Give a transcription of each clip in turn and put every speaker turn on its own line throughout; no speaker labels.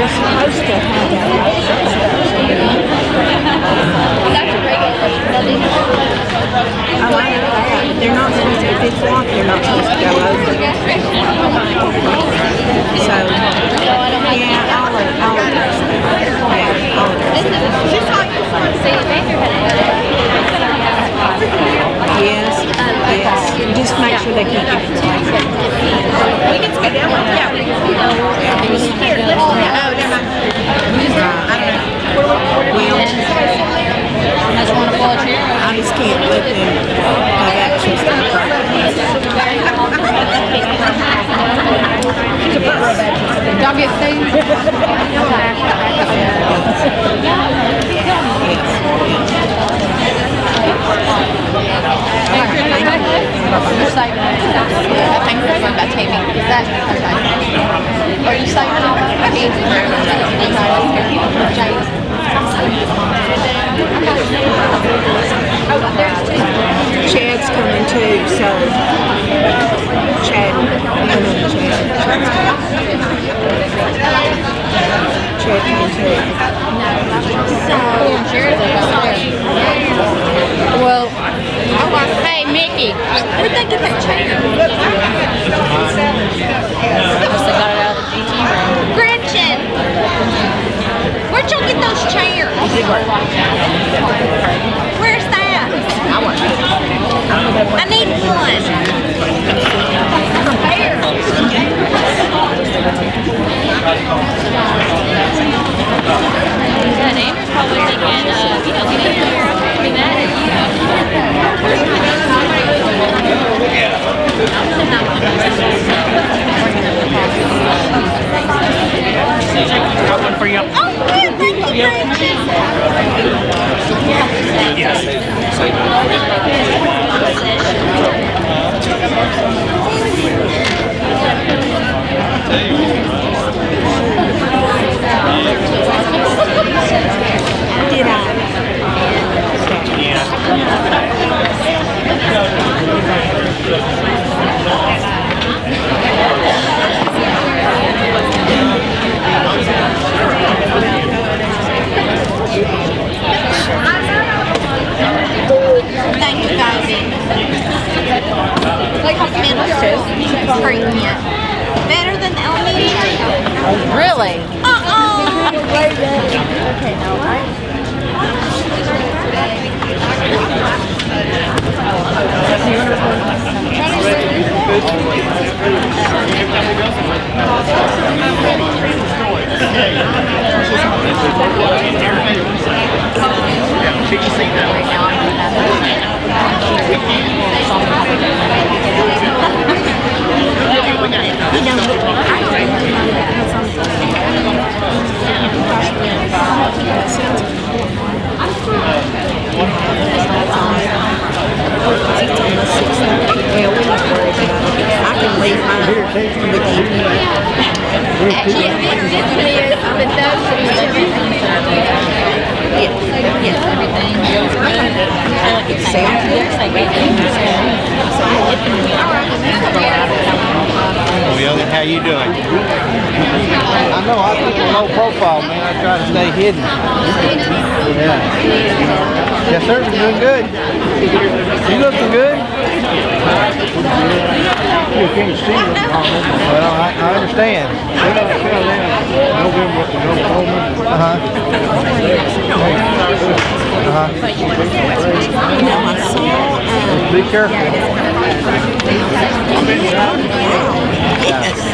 they're supposed to have that. Oh, I know that. But they're not supposed to, if it's locked, they're not supposed to go over. So, yeah, I'll address that. Yeah, I'll address that. Yes, yes. Just make sure they keep it away.
We can skip that one. Yeah, we can skip that one. Here, let's do that. Oh, never mind.
I just want to pull a chair. I just can't let them have access to the property.
Y'all get food? You're saving it. I think we're going about taping. Is that okay? Are you saving all that?
Chad's coming too, so Chad came too.
Well, hey, Mickey, where'd they get that chair? Obviously got it out of the GT room. Gretchen! Where'd y'all get those chairs? Where's that? I need one. Yeah, Andrew's probably thinking, we need to be mad at you.
Got one for you.
Oh, yeah, thank you, Gretchen.
Did I?
Thank you, guys. Like middle premium. Better than elementary. Really? Okay, no,
How you doing? I know, I keep a low profile, man. I try to stay hidden. Yeah. Yes, sir. You're doing good. You looking good? You can't see them. Well, I understand. Be careful.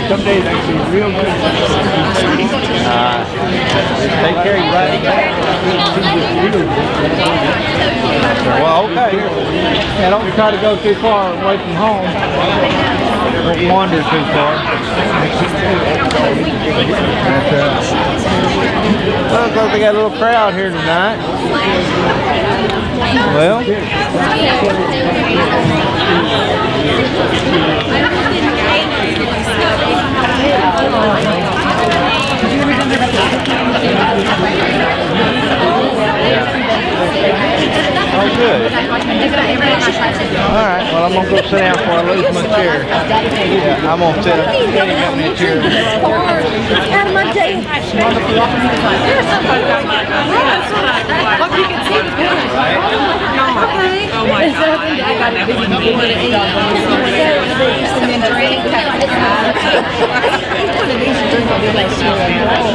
Some days I see real good. Take care of you right Well, okay. Yeah, don't try to go too far away from home. Don't wander too far. Looks like they got a little crowd here tonight. Well, oh, good. Alright, well, I'm going to go sit down before I lose my chair. Yeah, I'm going to sit down.
Out of my day
Look, you can see the pictures. Oh my God. I got a busy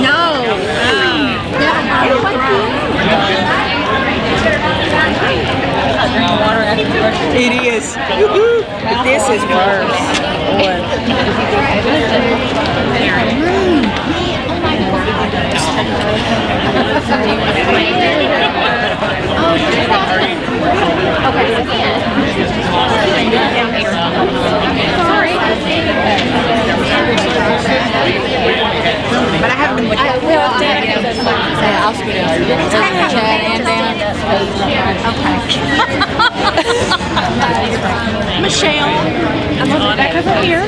No. It is. But this is worse.
But I haven't been with I'll scoot in. Chad and Dana. Okay. Michelle. I'm going to be back over here.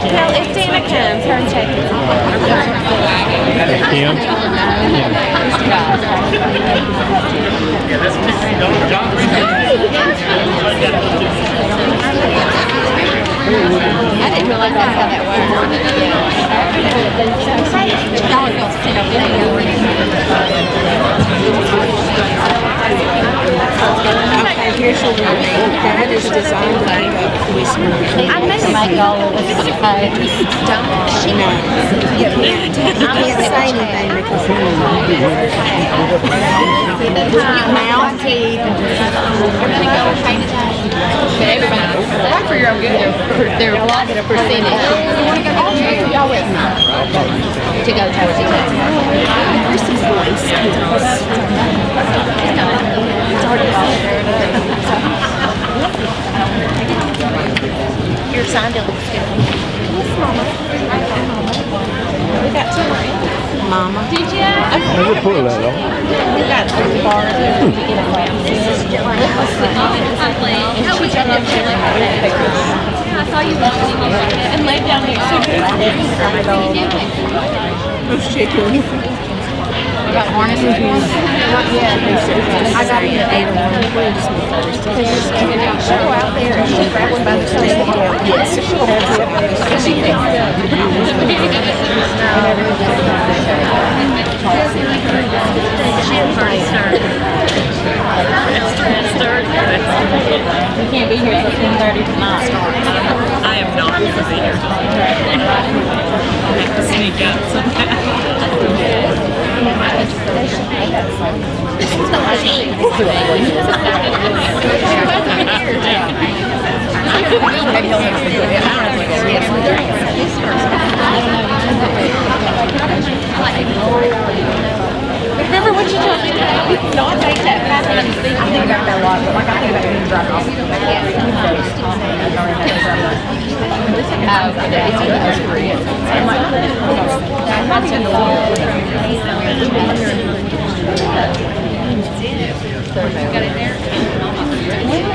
Well, if Dana comes, her and Chad
Kim?
I didn't realize that's how that works. Y'all are going to sit over
Okay, here's your ring. That is designed to make a whisper.
I made make all of us.
You can't say anything because mouth, teeth.
Not for your own good. They're a lot of a percentage. Y'all with me to go towards each other.
Chrissy's voice.
Your sign looks good. We got two rings.
Mama.
Did you?
Never pull that off.
We got 3 bars to get around. This is your ring. And she got them different pictures. I saw you and laid down here.
Those chickens.
We got harnesses.
Not yet. I got it at 8 or 1. She'll go out there and she'll grab one by the tail. Yes, she'll have it. She can.
We can't be here till 10:30 tonight.
I am not going to be here. I have to sneak out somehow.
Remember what you told me today? No, I think that happened. I think I got that lot, but like I think I didn't drop off.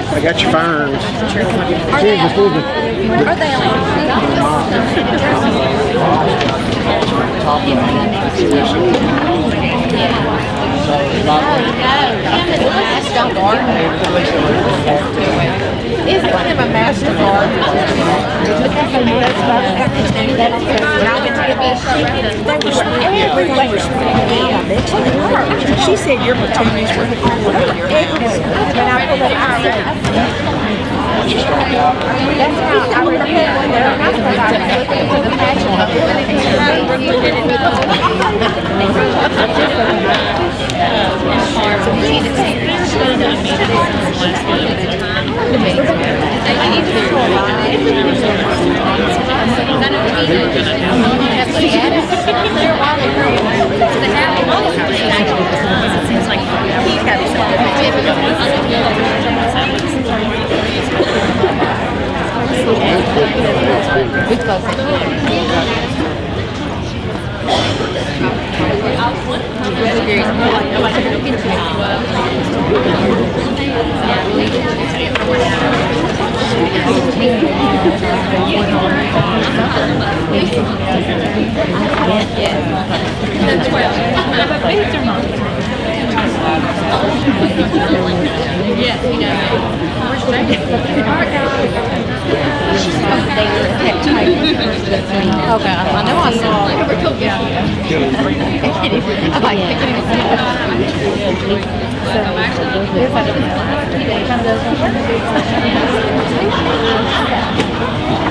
I got your ferns.
Are they
Is one of a master garden? She said your petunias were everywhere. When I pulled it out, that's how I remember when they were not supposed to look at the passion of
Okay, I know I saw it. I'm like,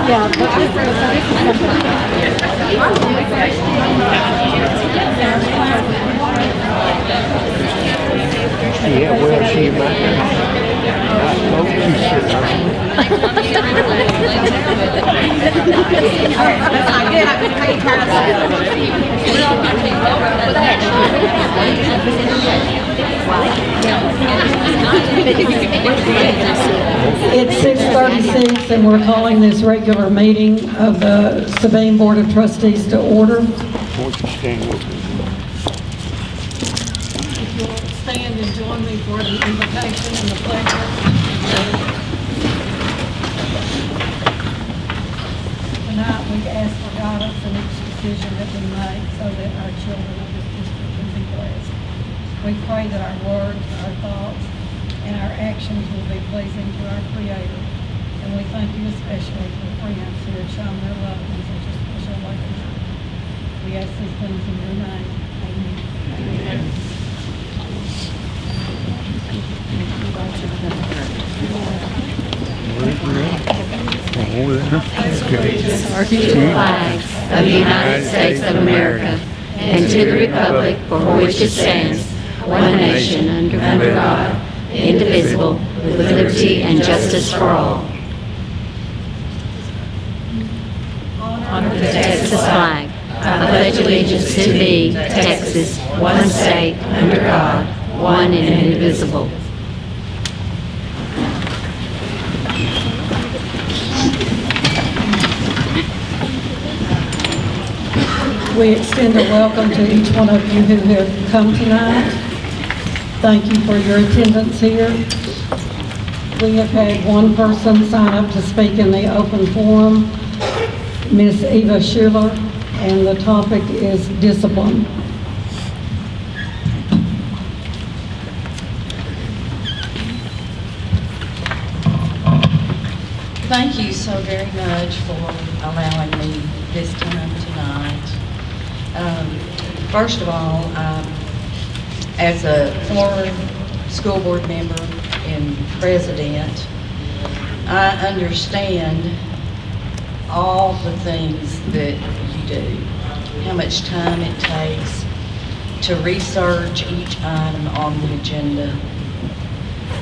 Yeah, but
Yeah, well, she might. I hope she should.
that's not good. I've been paid
It's 6:36 and we're calling this regular meeting of the Sabine Board of Trustees to order.
Won't you stand with me?
If you'll stand and join me for the invocation and the pledge. Tonight we ask for guidance in each decision that we make so that our children of this district can be blessed. We pray that our words, our thoughts, and our actions will be pleasing to our Creator. And we thank you especially for friends who have shown their love in such a special way tonight. We ask these things in your name. Amen.
Flag of the United States of America and to the republic for which it stands, one nation under God, indivisible, with liberty and justice for all. Honor the Texas flag. I pledge allegiance to thee, Texas, one state, under God, one and indivisible.
We extend a welcome to each one of you who have come tonight. Thank you for your attendance here. We have had one person sign up to speak in the open forum, Ms. Eva Schuler, and the topic is discipline.
Thank you so very much for allowing me this time tonight. First of all, as a former school board member and president, I understand all the things that you do, how much time it takes to research each item on the agenda,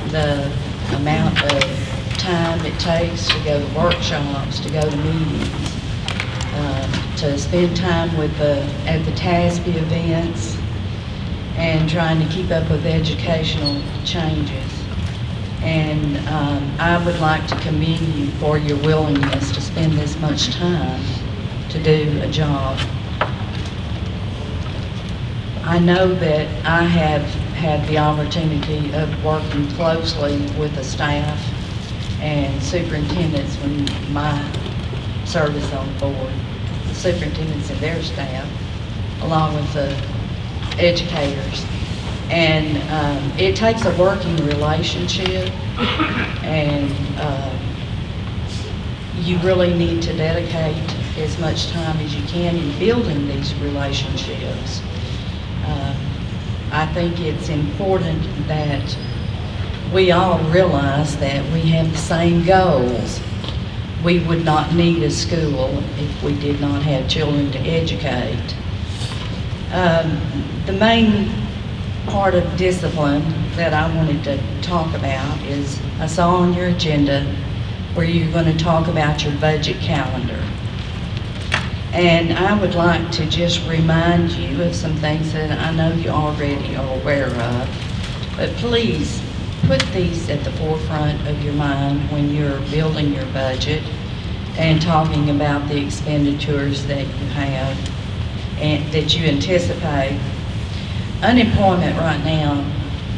the amount of time it takes to go to workshops, to go to meetings, to spend time with at the TASB events, and trying to keep up with educational changes. And I would like to commend you for your willingness to spend this much time to do a job. I know that I have had the opportunity of working closely with the staff and superintendents when my service on the board, the superintendents and their staff, along with the educators. And it takes a working relationship, and you really need to dedicate as much time as you can in building these relationships. I think it's important that we all realize that we have the same goals. We would not need a school if we did not have children to educate. The main part of discipline that I wanted to talk about is, I saw on your agenda where you're going to talk about your budget calendar. And I would like to just remind you of some things that I know you already are aware of, but please put these at the forefront of your mind when you're building your budget and talking about the expenditures that you have and that you anticipate. Unemployment right now,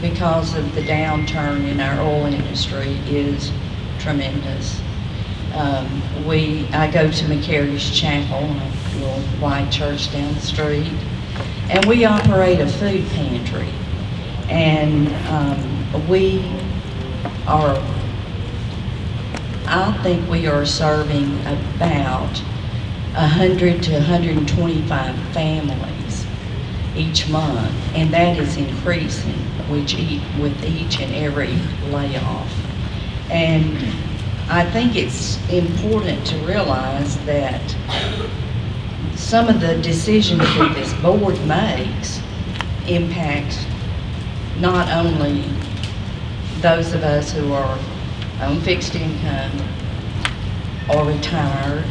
because of the downturn in our oil industry, is tremendous. I go to McCary's Chapel, a little white church down the street, and we operate a food pantry. And we are I think we are serving about 100 to 125 families each month, and that is increasing with each and every layoff. And I think it's important to realize that some of the decisions that this board makes impact not only those of us who are on fixed income or retired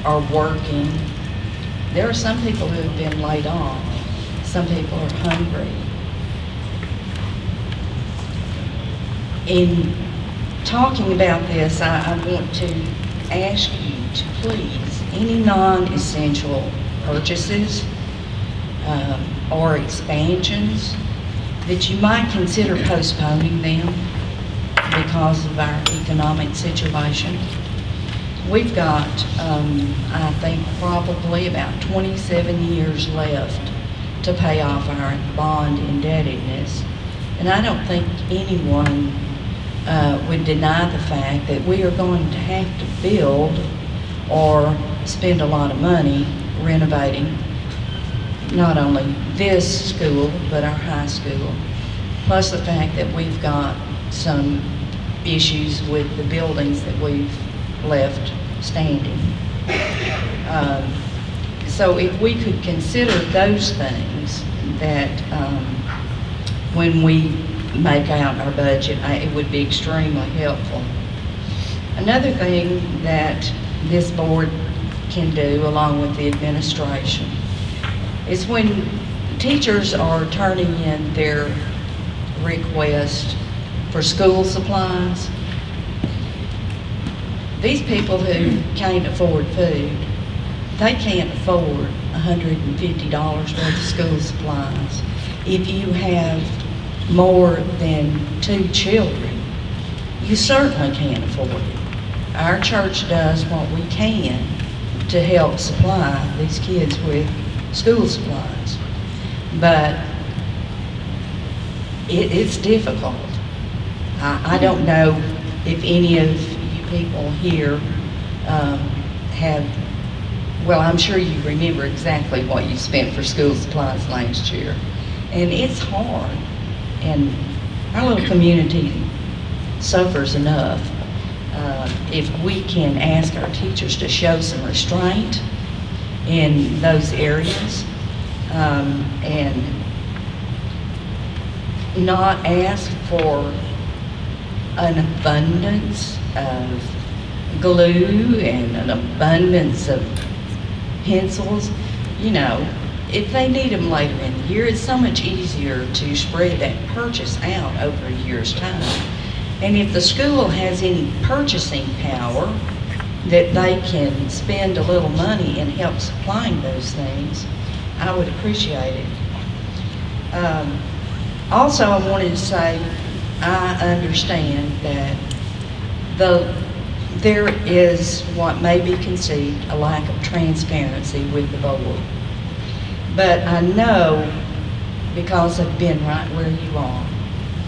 or working. There are some people who have been laid off. Some people are hungry. In talking about this, I want to ask you to please, any non-essential purchases or expansions, that you might consider postponing them because of our economic situation. We've got, I think, probably about 27 years left to pay off our bond indebtedness. And I don't think anyone would deny the fact that we are going to have to build or spend a lot of money renovating not only this school, but our high school. Plus the fact that we've got some issues with the buildings that we've left standing. So if we could consider those things, that when we make out our budget, it would be extremely helpful. Another thing that this board can do, along with the administration, is when teachers are turning in their request for school supplies, these people who can't afford food, they can't afford $150 worth of school supplies. If you have more than 2 children, you certainly can't afford it. Our church does what we can to help supply these kids with school supplies, but it's difficult. I don't know if any of you people here have, well, I'm sure you remember exactly what you spent for school supplies last year. And it's hard. And our little community suffers enough. If we can ask our teachers to show some restraint in those areas, and not ask for an abundance of glue and an abundance of pencils, you know, if they need them later in the year, it's so much easier to spread that purchase out over a year's time. And if the school has any purchasing power that they can spend a little money and help supplying those things, I would appreciate it. Also, I wanted to say, I understand that there is what may be conceived a lack of transparency with the board. But I know, because I've been right where you are,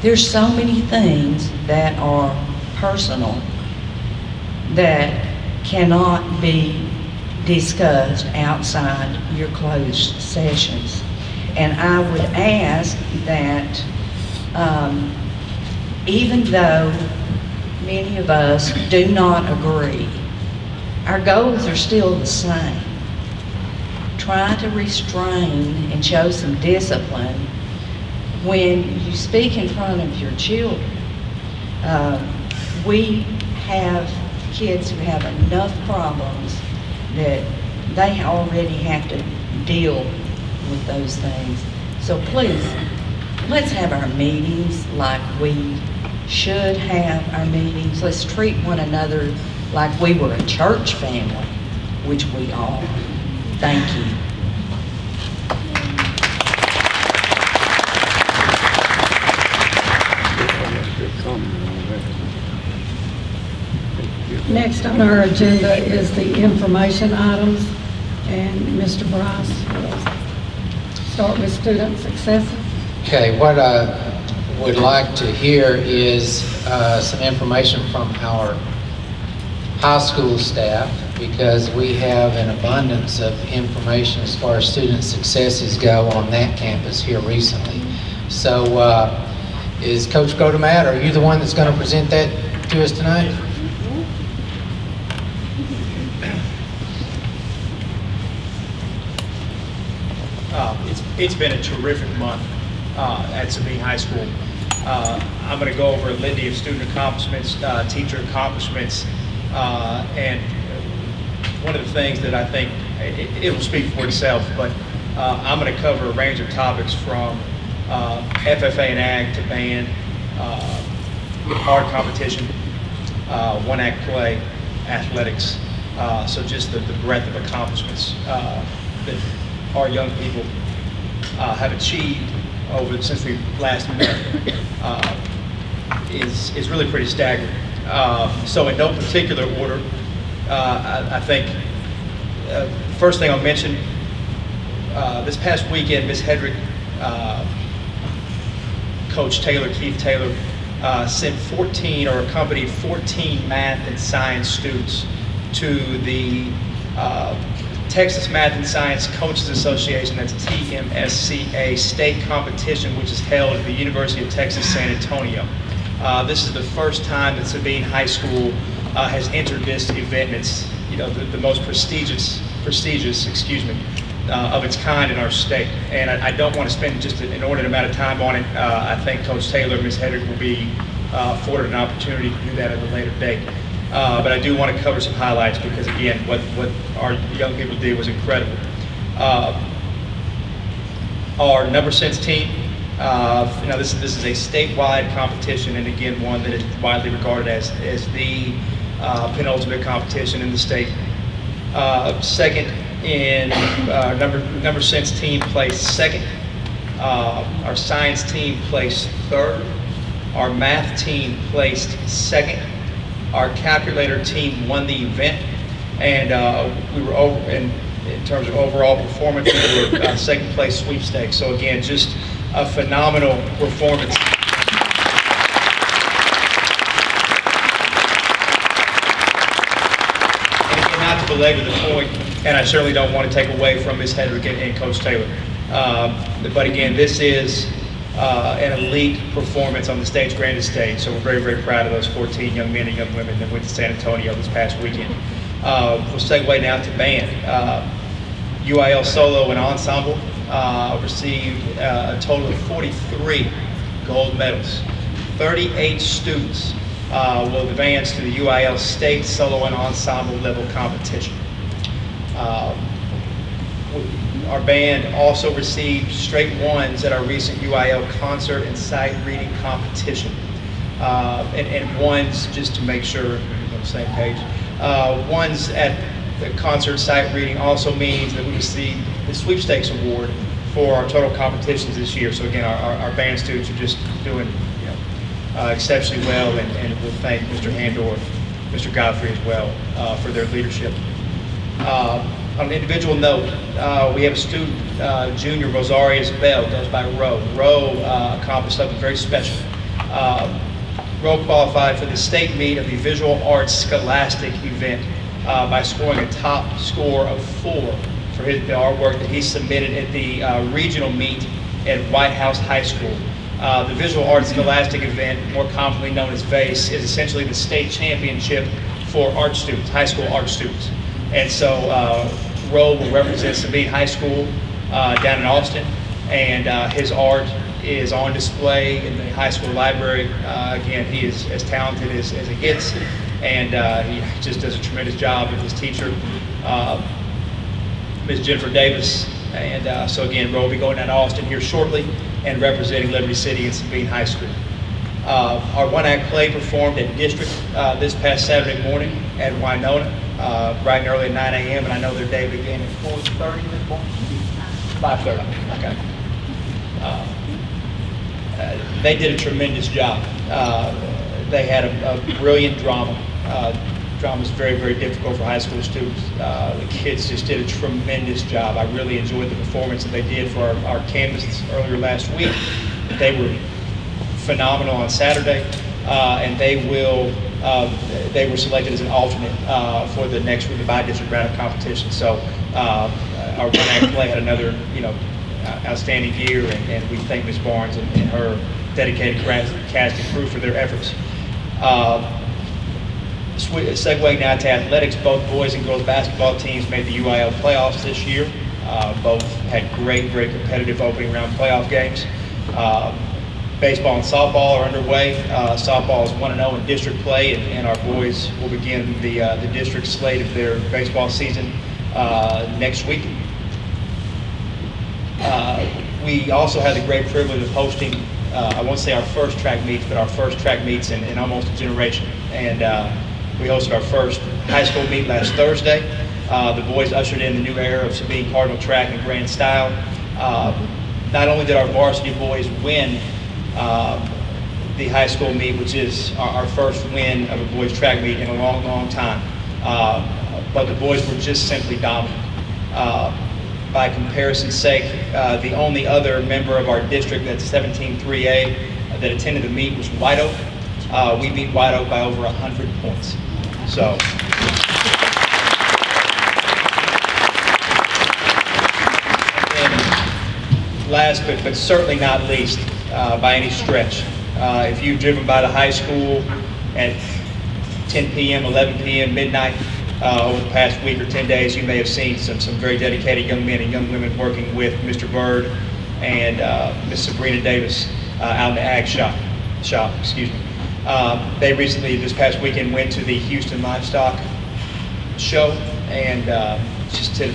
there's so many things that are personal that cannot be discussed outside your closed sessions. And I would ask that even though many of us do not agree, our goals are still the same. Try to restrain and show some discipline when you speak in front of your children. We have kids who have enough problems that they already have to deal with those things. So please, let's have our meetings like we should have our meetings. Let's treat one another like we were a church family, which we are. Thank you.
Next on our agenda is the information items, and Mr. Bryce will start with student success.
Okay, what I would like to hear is some information from our high school staff, because we have an abundance of information as far as student successes go on that campus here recently. So is Coach Godemat, are you the one that's going to present that to us tonight?
It's been a terrific month at Sabine High School. I'm going to go over a litany of student accomplishments, teacher accomplishments, and one of the things that I think, it will speak for itself, but I'm going to cover a range of topics from FFA and Ag to band, art competition, one act play, athletics, so just the breadth of accomplishments that our young people have achieved since we last met is really pretty staggering. So in no particular order, I think first thing I'll mention, this past weekend, Ms. Hedrick, Coach Taylor, Keith Taylor, sent 14 or accompanied 14 math and science students to the Texas Math and Science Coaches Association, that's TMSCA, state competition, which is held at the University of Texas, San Antonio. This is the first time that Sabine High School has entered this event, and it's the most prestigious, of its kind in our state. And I don't want to spend just an inordinate amount of time on it. I think Coach Taylor and Ms. Hedrick will be afforded an opportunity to do that at a later date. But I do want to cover some highlights because, again, what our young people did was incredible. Our number sense team, this is a statewide competition, and again, one that is widely regarded as the penultimate competition in the state. Second in number sense team placed second. Our science team placed third. Our math team placed second. Our calculator team won the event, and we were over in terms of overall performance. We were second place sweepstakes. So again, just a phenomenal performance. And again, not to belabor the point, and I certainly don't want to take away from Ms. Hedrick and Coach Taylor, but again, this is an elite performance on the state's grandest stage. So we're very, very proud of those 14 young men and young women that went to San Antonio this past weekend. We'll segue now to band. UIL solo and ensemble received a total of 43 gold medals. 38 students will advance to the UIL state solo and ensemble level competition. Our band also received straight ones at our recent UIL concert and sight reading competition. And ones, just to make sure we're on the same page, ones at the concert sight reading also means that we received the sweepstakes award for our total competitions this year. So again, our band students are just doing exceptionally well, and we'll thank Mr. Handor, Mr. Godfrey as well for their leadership. On an individual note, we have a student, junior Rosarius Bell, goes by Roe. Roe accomplished something very special. Roe qualified for the state meet of the Visual Arts Scholastic event by scoring a top score of 4 for the artwork that he submitted at the regional meet at White House High School. The Visual Arts Scholastic event, more commonly known as VASE, is essentially the state championship for art students, high school art students. And so Roe will represent Sabine High School down in Austin, and his art is on display in the high school library. Again, he is as talented as it gets, and he just does a tremendous job with his teacher, Ms. Jennifer Davis. And so again, Roe will be going down to Austin here shortly and representing Liberty City and Sabine High School. Our one-act play performed at District this past Saturday morning at Winona, bright and early at 9 a.m. And I know their day began at 4:30 this morning? 5:30, okay. They did a tremendous job. They had a brilliant drama. Drama is very, very difficult for high school students. The kids just did a tremendous job. I really enjoyed the performance that they did for our campus earlier last week. They were phenomenal on Saturday, and they will they were selected as an alternate for the by-district round of competition. So our one-act play had another, outstanding year, and we thank Ms. Barnes and her dedicated cast and crew for their efforts. Segueing now to athletics, both boys and girls basketball teams made the UIL playoffs this year. Both had great competitive opening round playoff games. Baseball and softball are underway. Softball is 1-0 in district play, and our boys will begin the district slate of their baseball season next week. We also had the great privilege of hosting, I won't say our first track meets, but our first track meets in almost a generation. And we hosted our first high school meet last Thursday. The boys ushered in the new era of Sabine Cardinal track in grand style. Not only did our varsity boys win the high school meet, which is our first win of a boys track meet in a long time, but the boys were just simply dominant. By comparison's sake, the only other member of our district, that's 17-3A, that attended the meet was White Oak. We beat White Oak by over 100 points. So. And last but certainly not least, by any stretch, if you've driven by the high school at 10 p.m., 11 p.m., midnight, over the past week or 10 days, you may have seen some very dedicated young men and young women working with Mr. Bird and Ms. Sabrina Davis out in the ag shop. They recently, this past weekend, went to the Houston Livestock Show, and just did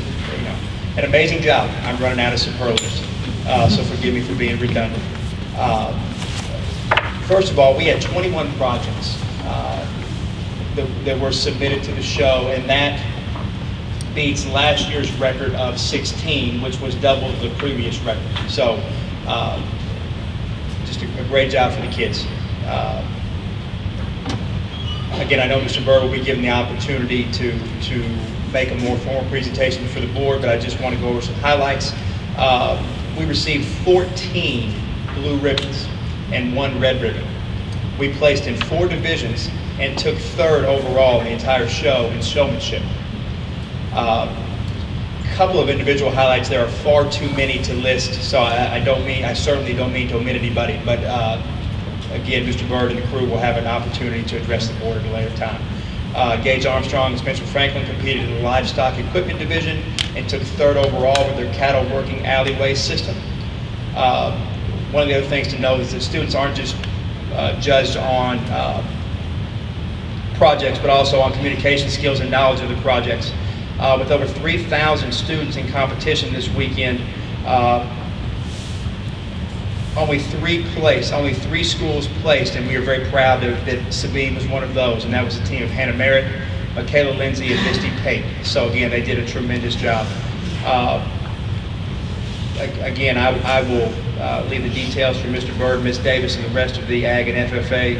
an amazing job. I'm running out of superlatives, so forgive me for being redundant. First of all, we had 21 projects that were submitted to the show, and that beats last year's record of 16, which was double the previous record. So just a great job for the kids. Again, I know Mr. Bird will be given the opportunity to make a more formal presentation for the board, but I just want to go over some highlights. We received 14 blue ribbons and 1 red ribbon. We placed in 4 divisions and took 3rd overall in the entire show in showmanship. Couple of individual highlights. There are far too many to list, so I certainly don't mean to omit anybody, but again, Mr. Bird and the crew will have an opportunity to address the board at a later time. Gage Armstrong and Spencer Franklin competed in the livestock equipment division and took 3rd overall with their cattle working alleyway system. One of the other things to note is that students aren't just judged on projects, but also on communication skills and knowledge of the projects. With over 3,000 students in competition this weekend, only 3 schools placed, and we are very proud that Sabine was one of those, and that was the team of Hannah Merritt, Michaela Lindsay, and Misty Pate. So again, they did a tremendous job. Again, I will leave the details for Mr. Bird, Ms. Davis, and the rest of the Ag and FFA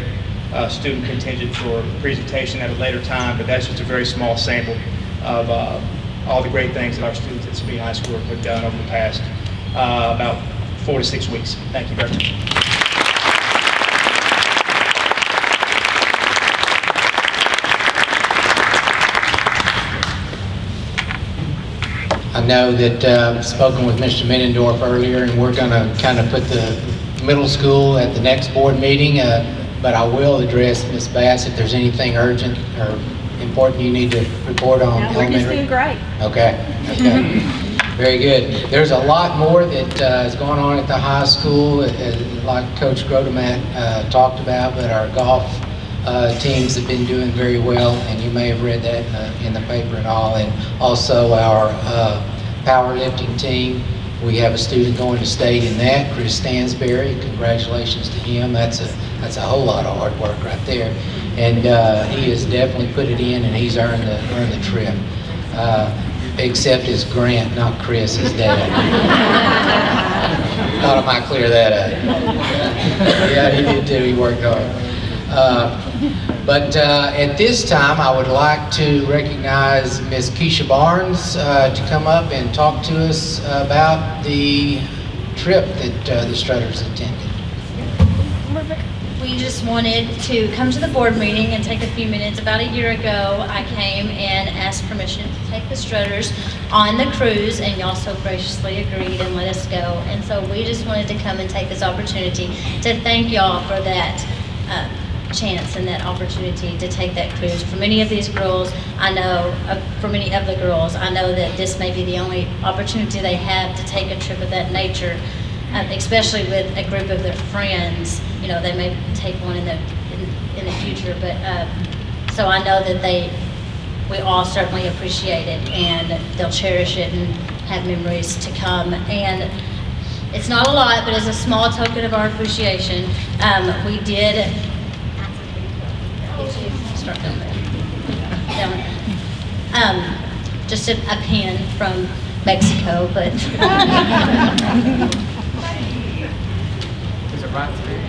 student contingent for presentation at a later time, but that's just a very small sample of all the great things that our students at Sabine High School have done over the past about 4 to 6 weeks. Thank you very much.
I know that I've spoken with Mr. Middendorf earlier, and we're going to kind of put the middle school at the next board meeting, but I will address Ms. Bass if there's anything urgent or important you need to report on.
No, we're just doing great.
Okay. Very good. There's a lot more that is going on at the high school, like Coach Grotemat talked about, but our golf teams have been doing very well, and you may have read that in the paper and all. And also our powerlifting team, we have a student going to state in that, Chris Stansberry. Congratulations to him. That's a whole lot of hard work right there, and he has definitely put it in, and he's earned the trip. Except his Grant, not Chris, his dad. Thought I might clear that up. Yeah, he did too. He worked hard. But at this time, I would like to recognize Ms. Keisha Barnes to come up and talk to us about the trip that the Strutters attended.
we just wanted to come to the board meeting and take a few minutes. About a year ago, I came and asked permission to take the Strutters on the cruise, and y'all so graciously agreed and let us go. And so we just wanted to come and take this opportunity to thank y'all for that chance and that opportunity to take that cruise. For many of these girls, I know, for many of the girls, I know that this may be the only opportunity they have to take a trip of that nature, especially with a group of their friends. You know, they may take one in the future, but so I know that we all certainly appreciate it, and they'll cherish it and have memories to come. And it's not a lot, but as a small token of our appreciation, we did start down there. Just a pin from Mexico, but
Is it right there?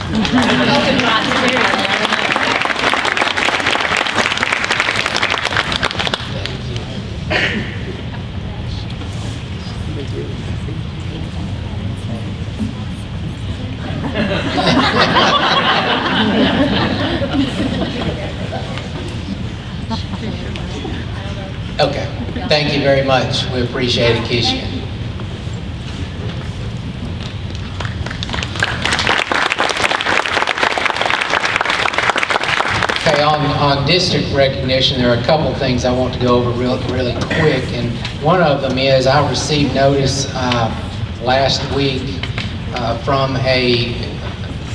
open right spirit.
Okay, thank you very much. We appreciate it, Keisha. Okay, on district recognition, there are a couple of things I want to go over really quick, and one of them is I received notice last week from a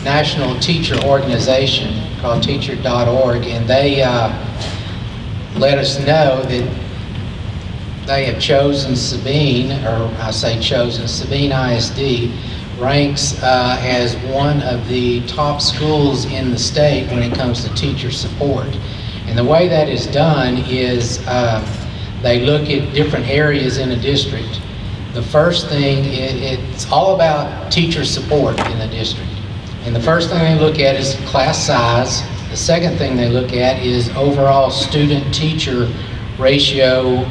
national teacher organization called teacher.org, and they let us know that they have chosen Sabine, or I say chosen, Sabine ISD ranks as one of the top schools in the state when it comes to teacher support. And the way that is done is they look at different areas in a district. The first thing, it's all about teacher support in the district. And the first thing they look at is class size. The second thing they look at is overall student-teacher ratio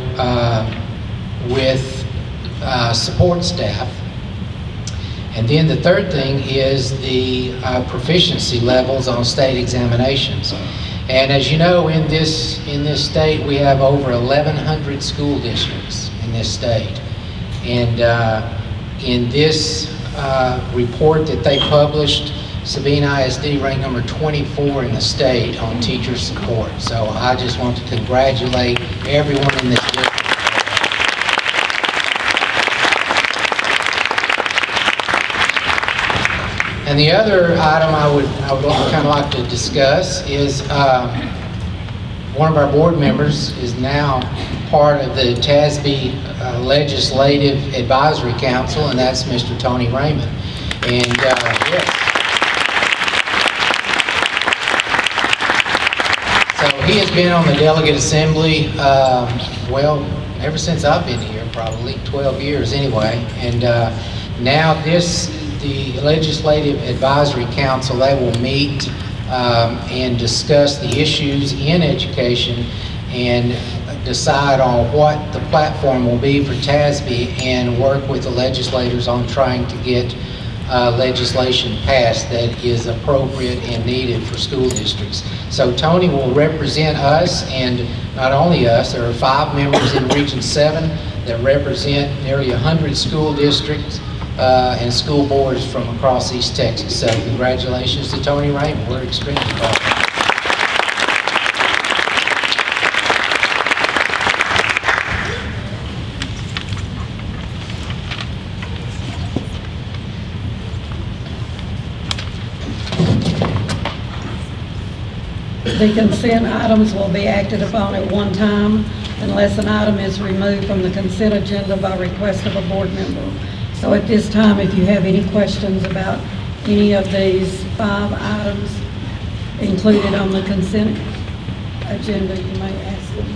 with support staff. And then the third thing is the proficiency levels on state examinations. And as you know, in this state, we have over 1,100 school districts in this state. And in this report that they published, Sabine ISD ranked number 24 in the state on teacher support. So I just want to congratulate everyone in this district. And the other item I would kind of like to discuss is one of our board members is now part of the TASB Legislative Advisory Council, and that's Mr. Tony Raymond. And yes. So he has been on the Delegate Assembly, well, ever since I've been here, probably 12 years anyway. And now the Legislative Advisory Council, they will meet and discuss the issues in education and decide on what the platform will be for TASB and work with the legislators on trying to get legislation passed that is appropriate and needed for school districts. So Tony will represent us, and not only us, there are 5 members in Region 7 that represent nearly 100 school districts and school boards from across East Texas. So congratulations to Tony Raymond. We're extremely proud.
The consent items will be acted upon at one time unless an item is removed from the consent agenda by request of a board member. So at this time, if you have any questions about any of these 5 items included on the consent agenda, you may ask them.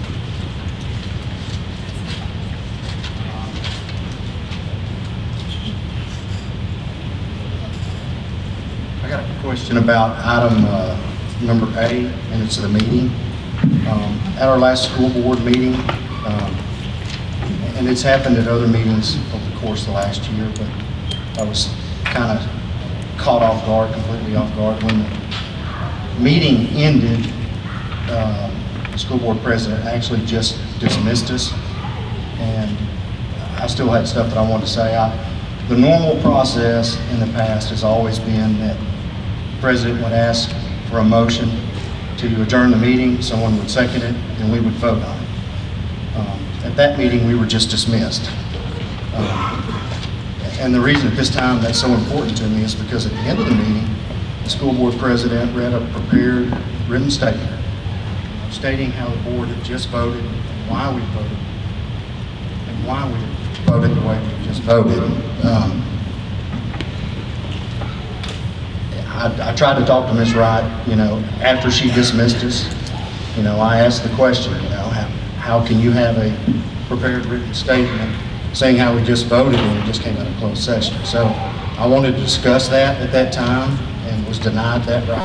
I got a question about item number A, minutes of the meeting. At our last school board meeting, and it's happened at other meetings over the course of the last year, but I was kind of caught off guard, completely off guard. When the meeting ended, the school board president actually just dismissed us, and I still had stuff that I wanted to say. The normal process in the past has always been that the president would ask for a motion to adjourn the meeting, someone would second it, and we would vote on it. At that meeting, we were just dismissed. And the reason at this time that's so important to me is because at the end of the meeting, the school board president read a prepared written statement stating how the board had just voted, and why we voted, and why we voted the way we just voted. I tried to talk to Ms. Wright, after she dismissed us. I asked the question, how can you have a prepared written statement saying how we just voted when we just came out of closed session? So I wanted to discuss that at that time and was denied that right.